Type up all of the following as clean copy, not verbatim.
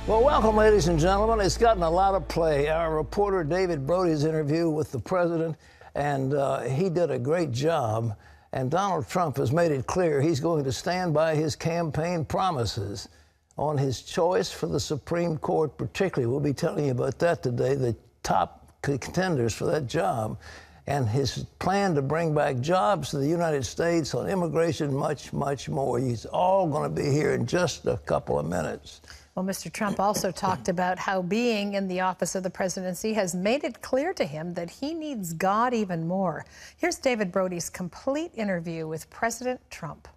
Well, welcome, ladies and gentlemen. It's gotten a lot of play. Our reporter David Brody's interview with the president, and he did a great job. And Donald Trump has made it clear he's going to stand by his campaign promises on his choice for the Supreme Court, particularly. We'll be telling you about that today, the top contenders for that job, and his plan to bring back jobs to the United States, on immigration, much, much more. He's all going to be here in just a couple of minutes. Well, Mr. Trump also talked about how being in the office of the presidency has made it clear to him that he needs God even more. Here's David Brody's complete interview with President Trump.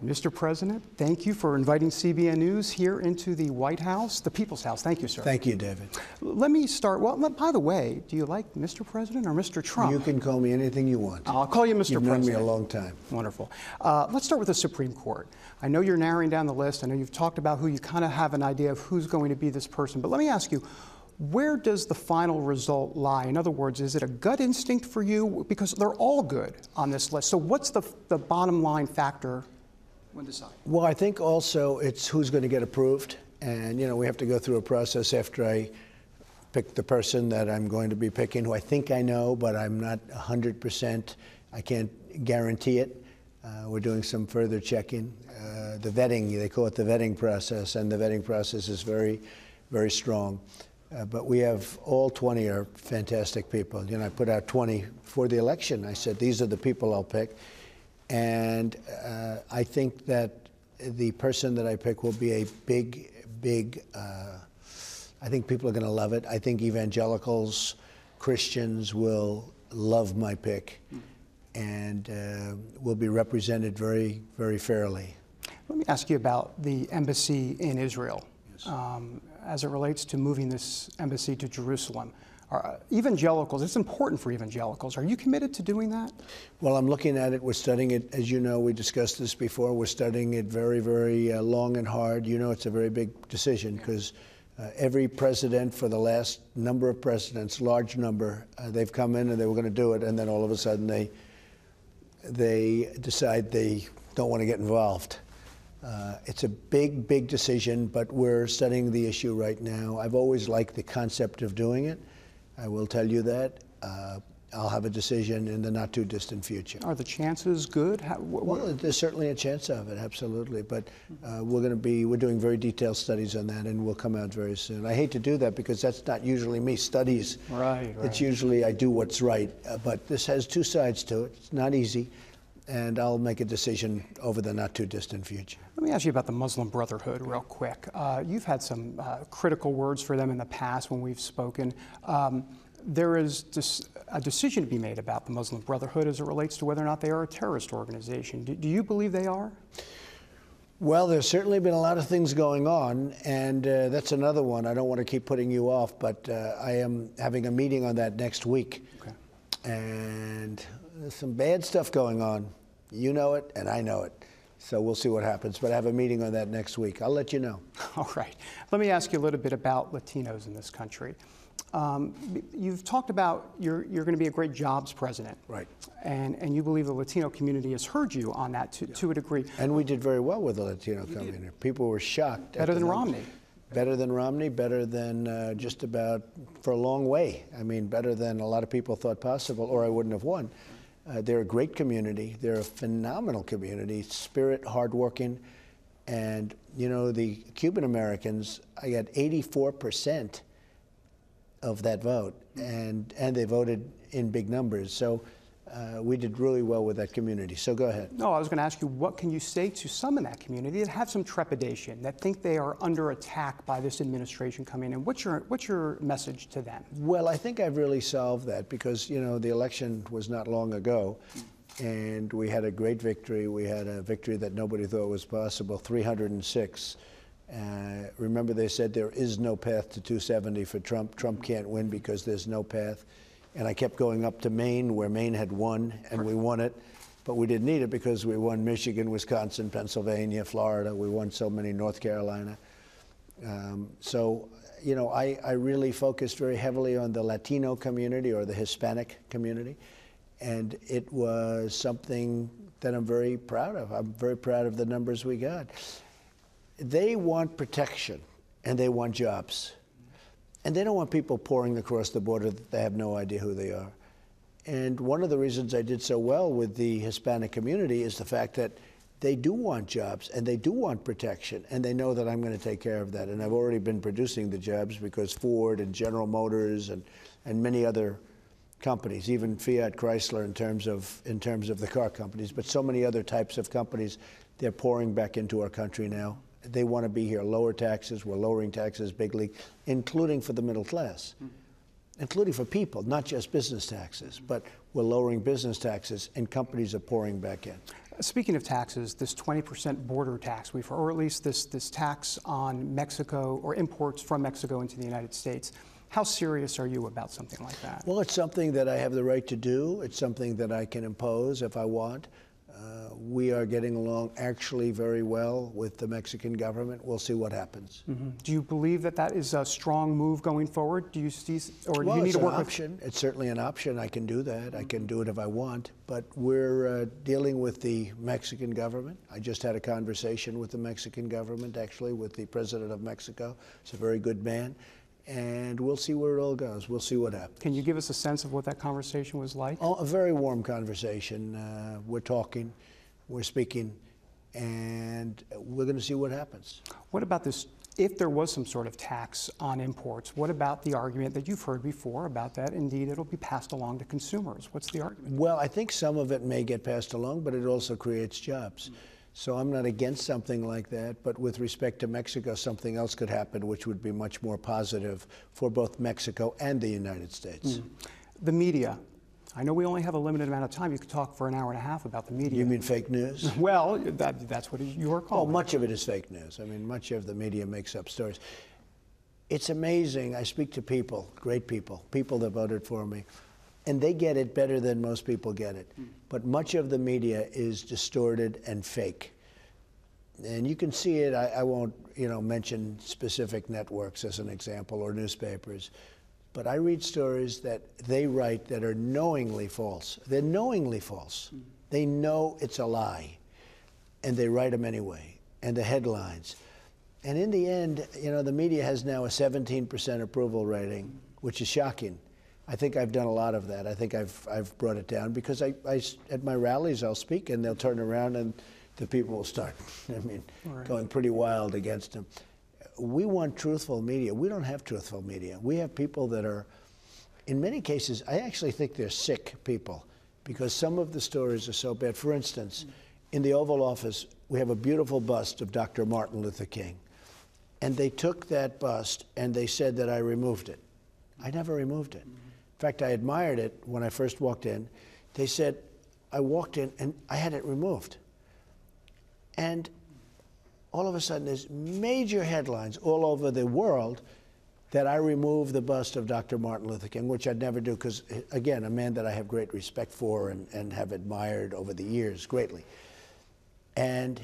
Mr. President, thank you for inviting CBN News here into the White House, the People's House. Thank you, sir. Thank you, David. Let me start. Well, by the way, do you like Mr. President or Mr. Trump? You can call me anything you want. I'll call you Mr. You've President. known me a long time. Wonderful. Let's start with the Supreme Court. I know you're narrowing down the list. I know you've talked about who you kind of have an idea of who's going to be this person. But let me ask you, where does the final result lie? In other words, is it a gut instinct for you? Because they're all good on this list. So what's the bottom line factor when deciding? Well, I think also it's who's going to get approved. And, you know, we have to go through a process after I pick the person that I'm going to be picking, who I think I know, but I'm not 100%. I can't guarantee it. We're doing some further checking. The vetting, they call it the vetting process, and the vetting process is very, very strong. But we have all 20 are fantastic people. You know, I put out 20 for the election. I said, these are the people I'll pick. And I think that the person that I pick will be a big, I think people are going to love it. I think evangelicals, Christians will love my pick and will be represented very, very fairly. Let me ask you about the embassy in Israel. Yes. As it relates to moving this embassy to Jerusalem. Evangelicals, it's important for evangelicals. Are you committed to doing that? Well, I'm looking at it. We're studying it. As you know, we discussed this before. We're studying it very, very long and hard. You know, it's a very big decision because every president for the last number of presidents, large number, they've come in and they were going to do it, and then all of a sudden they decide they don't want to get involved. It's a big, big decision, but we're studying the issue right now. I've always liked the concept of doing it. I will tell you that. I'll have a decision in the not too distant future. Are the chances good? Well, there's certainly a chance of it, absolutely. But we're doing very detailed studies on that, and we'll come out very soon. I hate to do that because that's not usually me, studies. Right. It's usually I do what's right. But this has two sides to it. It's not easy. And I'll make a decision over the not too distant future. Let me ask you about the Muslim Brotherhood real quick. You've had some critical words for them in the past when we've spoken. There is a decision to be made about the Muslim Brotherhood as it relates to whether or not they are a terrorist organization. Do you believe they are? Well, there's certainly been a lot of things going on, and that's another one. I don't want to keep putting you off, but I am having a meeting on that next week. Okay. And there's some bad stuff going on. You know it, and I know it. So we'll see what happens. But I have a meeting on that next week. I'll let you know. All right. Let me ask you a little bit about Latinos in this country. You've talked about you're going to be a great jobs president. Right. And you believe the Latino community has heard you on that to a degree. And we did very well with the Latino community. People were shocked. Better than Romney. Better than Romney, better than just about for a long way. I mean, better than a lot of people thought possible, or I wouldn't have won. They're a great community. They're a phenomenal community, spirit, hardworking. And, you know, the Cuban Americans, I got 84% of that vote, and they voted in big numbers. So we did really well with that community. So go ahead. No, I was going to ask you, what can you say to some in that community that have some trepidation, that think they are under attack by this administration coming in? What's your message to them? Well, I think I've really solved that because, you know, the election was not long ago, and we had a great victory. We had a victory that nobody thought was possible, 306. Remember, they said there is no path to 270 for Trump. Trump can't win because there's no path. And I kept going up to Maine, where Maine had won, and we won it. But we didn't need it because we won Michigan, Wisconsin, Pennsylvania, Florida. We won so many, North Carolina. So, you know, I really focused very heavily on the Latino community or the Hispanic community. And it was something that I'm very proud of. I'm very proud of the numbers we got. They want protection, and they want jobs. And they don't want people pouring across the border that they have no idea who they are. And one of the reasons I did so well with the Hispanic community is the fact that they do want jobs, and they do want protection, and they know that I'm going to take care of that. And I've already been producing the jobs because Ford and General Motors and many other companies, even Fiat Chrysler in terms of the car companies, but so many other types of companies, they're pouring back into our country now. They want to be here. Lower taxes. We're lowering taxes big league, including for the middle class, including for people, not just business taxes, but we're lowering business taxes, and companies are pouring back in. Speaking of taxes, this 20% border tax, or at least this tax on Mexico or imports from Mexico into the United States, how serious are you about something like that? Well, it's something that I have the right to do. It's something that I can impose if I want. We are getting along actually very well with the Mexican government. We'll see what happens. Do you believe that that is a strong move going forward? Do you see, or well, do you need to work with? It's certainly an option. I can do that. I can do it if I want. But we're dealing with the Mexican government. I just had a conversation with the Mexican government, actually, with the president of Mexico. He's a very good man. And we'll see where it all goes. We'll see what happens. Can you give us a sense of what that conversation was like? Oh, a very warm conversation. We're talking, we're speaking, and we're going to see what happens. What about this? If there was some sort of tax on imports, what about the argument that you've heard before about that? Indeed, it'll be passed along to consumers. What's the argument? Well, I think some of it may get passed along, but it also creates jobs. So I'm not against something like that, but with respect to Mexico, something else could happen which would be much more positive for both Mexico and the United States. The media. I know we only have a limited amount of time. You could talk for an hour and a half about the media. You mean fake news? Well, that's what you are calling. Oh, much of it is fake news. I mean, much of the media makes up stories. It's amazing. I speak to people, great people, people that voted for me, and they get it better than most people get it. But much of the media is distorted and fake. And you can see it. I won't, mention specific networks as an example or newspapers, but I read stories that they write that are knowingly false. They're knowingly false. They know it's a lie, and they write them anyway, and the headlines. And in the end, the media has now a 17% approval rating, which is shocking. I think I've done a lot of that. I think I've brought it down because I at my rallies I'll speak and they'll turn around and the people will start, going pretty wild against them. We want truthful media. We don't have truthful media. We have people that are, in many cases, I actually think they're sick people because some of the stories are so bad. For instance, in the Oval Office, we have a beautiful bust of Dr. Martin Luther King. And they took that bust and they said that I removed it. I never removed it. In fact, I admired it when I first walked in. They said I walked in and I had it removed. And all of a sudden, there's major headlines all over the world that I removed the bust of Dr. Martin Luther King, which I'd never do because, again, a man that I have great respect for and have admired over the years greatly. And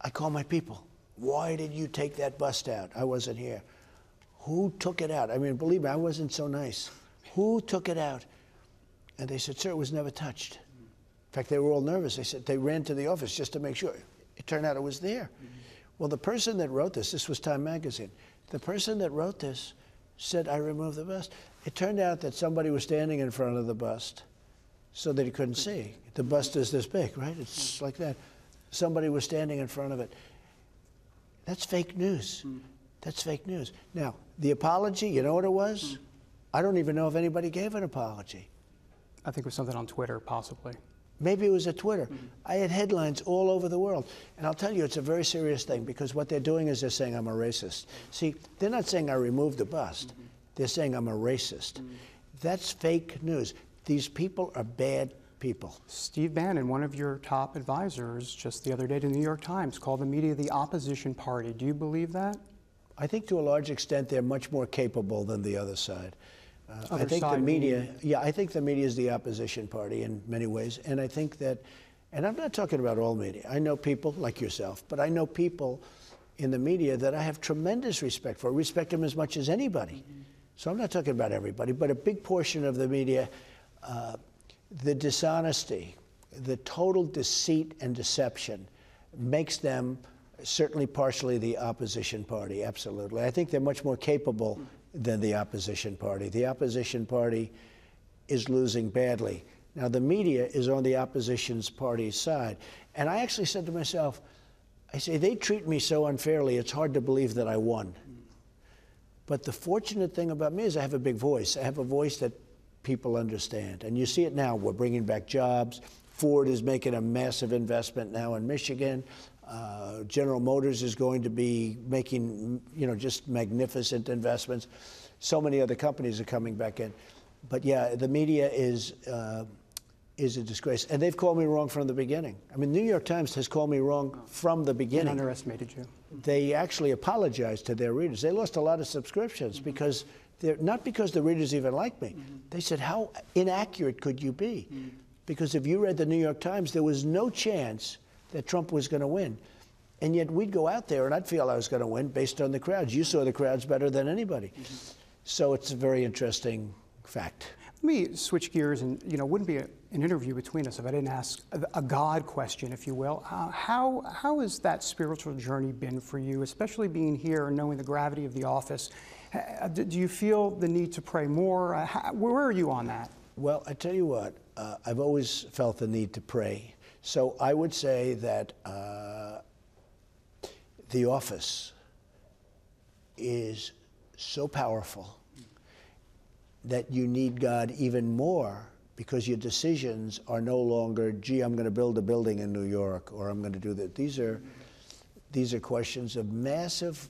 I call my people. Why did you take that bust out? I wasn't here. Who took it out? I mean, believe me, I wasn't so nice. Who took it out? And they said, sir, it was never touched. In fact, they were all nervous. They said they ran to the office just to make sure. It turned out it was there. Well, the person that wrote this was Time Magazine. The person that wrote this said, I removed the bust. It turned out that somebody was standing in front of the bust so that he couldn't see. The bust is this big, right? It's like that. Somebody was standing in front of it. That's fake news. That's fake news. Now, the apology, you know what it was? I don't even know if anybody gave an apology. I think it was something on Twitter, possibly. Maybe it was at Twitter. I had headlines all over the world. And I'll tell you, it's a very serious thing because what they're doing is they're saying I'm a racist. See, they're not saying I removed the bust. They're saying I'm a racist. That's fake news. These people are bad people. Steve Bannon, one of your top advisors, just the other day to the New York Times, called the media the opposition party. Do you believe that? I think to a large extent they're much more capable than the other side. I think the media, I think the media is the opposition party in many ways. And I think that, and I'm not talking about all media. I know people like yourself, but I know people in the media that I have tremendous respect for. I respect them as much as anybody. So I'm not talking about everybody, but a big portion of the media, the dishonesty the total deceit and deception makes them certainly partially the opposition party, absolutely. I think they're much more capable than the opposition party. The opposition party is losing badly. Now, the media is on the opposition party's side. And I actually said to myself, I say, they treat me so unfairly, it's hard to believe that I won. But the fortunate thing about me is I have a big voice. I have a voice that people understand. And you see it now. We're bringing back jobs. Ford is making a massive investment now in Michigan. General Motors is going to be making, just magnificent investments. So many other companies are coming back in. But yeah, the media is a disgrace. And they've called me wrong from the beginning. I mean, New York Times has called me wrong from the beginning. They underestimated you. They actually apologized to their readers. They lost a lot of subscriptions because not because the readers even like me. They said, how inaccurate could you be? Because if you read the New York Times, there was no chance that Trump was going to win. And yet we'd go out there and I'd feel I was going to win based on the crowds. You saw the crowds better than anybody. So it's a very interesting fact. Let me switch gears, and it wouldn't be an interview between us if I didn't ask a God question, if you will. How has that spiritual journey been for you, especially being here and knowing the gravity of the office? Do you feel the need to pray more? Where are you on that? Well, I tell you what, I've always felt the need to pray. So I would say that the office is so powerful that you need God even more, because your decisions are no longer, gee, I'm going to build a building in New York, or I'm going to do that. These are questions of massive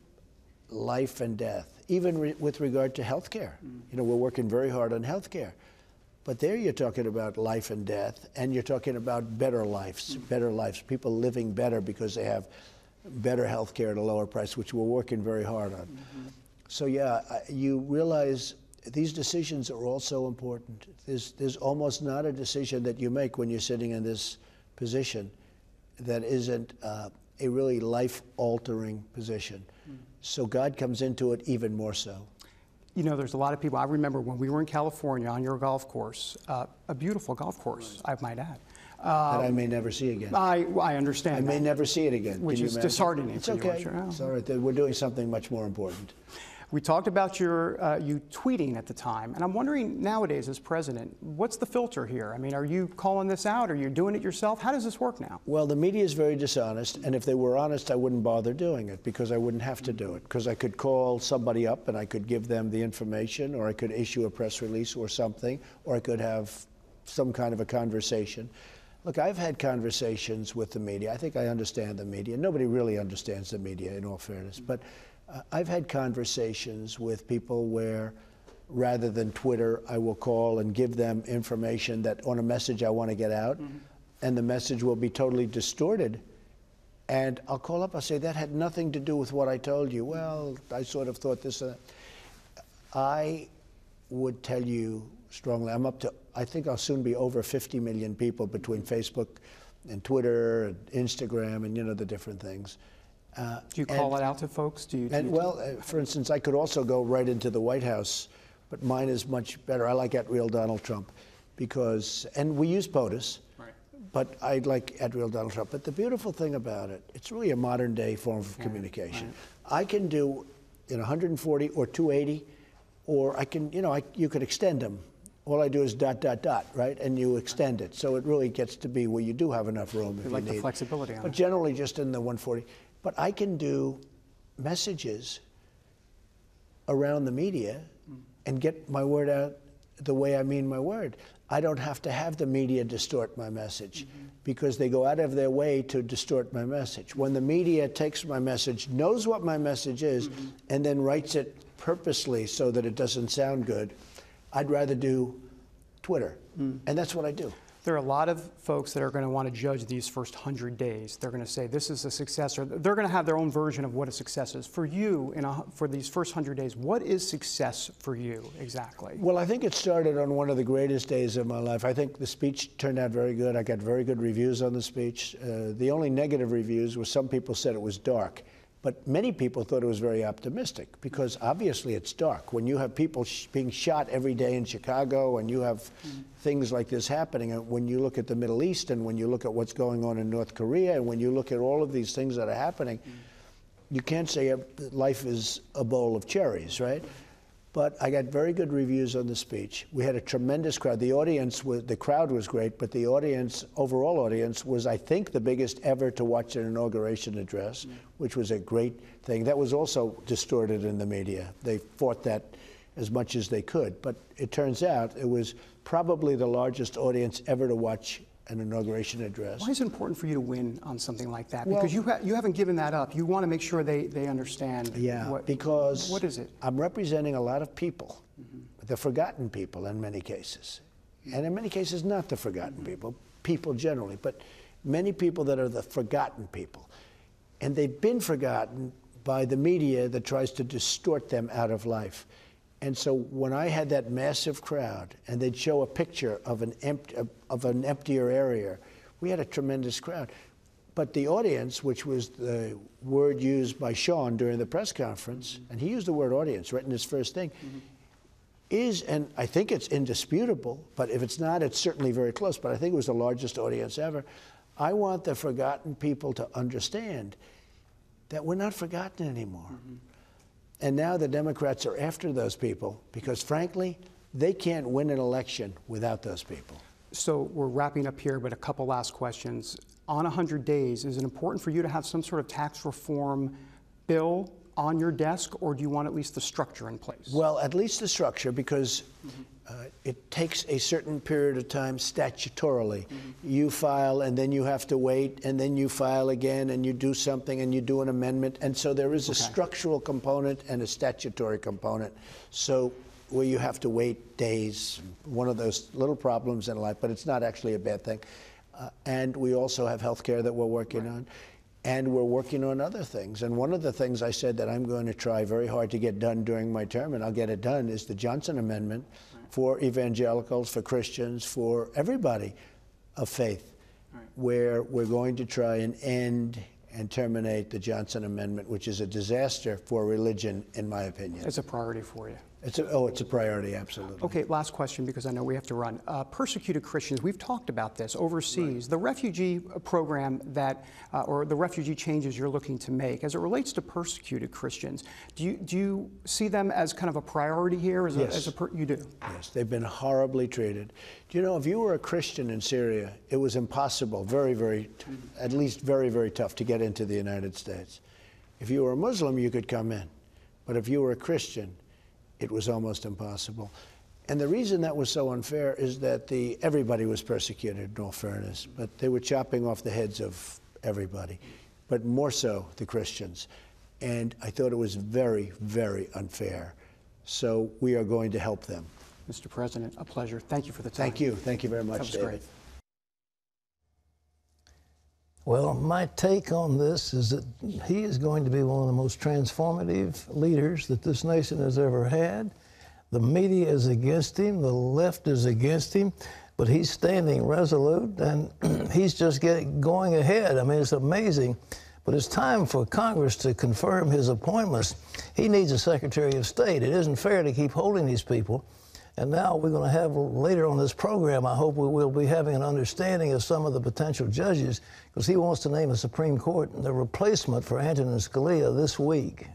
life and death, even with regard to health care. We're working very hard on health care. But there you're talking about life and death, and you're talking about better lives, people living better because they have better health care at a lower price, which we're working very hard on. So yeah, you realize these decisions are all so important. There's almost not a decision that you make when you're sitting in this position that isn't a really life-altering position. So God comes into it even more so. There's a lot of people. I remember when we were in California on your golf course, a beautiful golf course, I might add. That I may never see again. I understand. I may never see it again. Which is disheartening. It's okay. It's all right. We're doing something much more important. We talked about you tweeting at the time, and I'm wondering nowadays as president, what's the filter here? I mean, are you calling this out? Are you doing it yourself? How does this work now? Well, the media is very dishonest, and if they were honest, I wouldn't bother doing it because I wouldn't have to do it. Because I could call somebody up and I could give them the information, or I could issue a press release or something, or I could have some kind of a conversation. Look, I've had conversations with the media. I think I understand the media. Nobody really understands the media, in all fairness. But I've had conversations with people where, rather than Twitter, I will call and give them information that on a message I want to get out, and the message will be totally distorted. And I'll call up, I'll say, that had nothing to do with what I told you. Well, I sort of thought this. I would tell you strongly, I'm up to, I think I'll soon be over 50 million people between Facebook and Twitter and Instagram and, the different things. Do you call it out to folks? For instance, I could also go right into the White House, but mine is much better. I like @RealDonaldTrump because, and we use POTUS, but I like @RealDonaldTrump. But the beautiful thing about it, it's really a modern day form of communication. I can do 140 or 280, or I can, you could extend them. All I do is ... right? And you extend it. So it really gets to be where you do have enough room if you like need. the flexibility on it. But generally just in the 140. But I can do messages around the media and get my word out the way I mean my word. I don't have to have the media distort my message because they go out of their way to distort my message. When the media takes my message, knows what my message is, and then writes it purposely so that it doesn't sound good, I'd rather do Twitter. And that's what I do. There are a lot of folks that are going to want to judge these first 100 days. They're going to say this is a success, or they're going to have their own version of what a success is. For you, for these first 100 days, what is success for you exactly? Well, I think it started on one of the greatest days of my life. I think the speech turned out very good. I got very good reviews on the speech. The only negative reviews were some people said it was dark. But many people thought it was very optimistic because obviously it's dark. When you have people being shot every day in Chicago and you have things like this happening, and when you look at the Middle East and when you look at what's going on in North Korea and when you look at all of these things that are happening, you can't say life is a bowl of cherries, right? But I got very good reviews on the speech. We had a tremendous crowd. The crowd was great, but the overall audience was, I think, the biggest ever to watch an inauguration address, which was a great thing. That was also distorted in the media. They fought that as much as they could. But it turns out it was probably the largest audience ever to watch an inauguration address. Why is it important for you to win on something like that? Because you haven't given that up. You want to make sure they understand. Yeah, because what is it? I'm representing a lot of people, the forgotten people in many cases. And in many cases, not the forgotten people generally, but many people that are the forgotten people. And they've been forgotten by the media that tries to distort them out of life. And so when I had that massive crowd and they'd show a picture of an emptier area, we had a tremendous crowd. But the audience, which was the word used by Sean during the press conference, and he used the word audience right in his first thing, is, and I think it's indisputable, but if it's not, it's certainly very close, but I think it was the largest audience ever. I want the forgotten people to understand that we're not forgotten anymore. And now the Democrats are after those people because, frankly, they can't win an election without those people. So we're wrapping up here, but a couple last questions. On 100 days, is it important for you to have some sort of tax reform bill on your desk, or do you want at least the structure in place? Well, at least the structure, because it takes a certain period of time statutorily. You file, and then you have to wait, and then you file again, and you do something, and you do an amendment. And so there is a structural component and a statutory component. So where you have to wait days, one of those little problems in life, but it's not actually a bad thing. And we also have health care that we're working on. And we're working on other things. And one of the things I said that I'm going to try very hard to get done during my term, and I'll get it done, is the Johnson Amendment for evangelicals, for Christians, for everybody of faith, where we're going to try and end and terminate the Johnson Amendment, which is a disaster for religion, in my opinion. It's a priority for you. It's a priority, absolutely. Okay, last question, because I know we have to run. Persecuted Christians, we've talked about this overseas. The refugee program that, or the refugee changes you're looking to make, as it relates to persecuted Christians, do you see them as kind of a priority here? Yes. You do? Yes, they've been horribly treated. Do you know, if you were a Christian in Syria, it was impossible, at least very, very tough to get into the United States. If you were a Muslim, you could come in. But if you were a Christian, it was almost impossible. And the reason that was so unfair is that everybody was persecuted, in all fairness, but they were chopping off the heads of everybody, but more so the Christians. And I thought it was very, very unfair. So we are going to help them. Mr. President, a pleasure. Thank you for the time. Thank you. Thank you very much, That was David. great. Well, my take on this is that he is going to be one of the most transformative leaders that this nation has ever had. The media is against him. The left is against him. But he's standing resolute, and he's just going ahead. I mean, it's amazing. But it's time for Congress to confirm his appointments. He needs a Secretary of State. It isn't fair to keep holding these people. And now we're going to have, later on this program, I hope we will be having an understanding of some of the potential judges, because he wants to name a Supreme Court, the replacement for Antonin Scalia this week.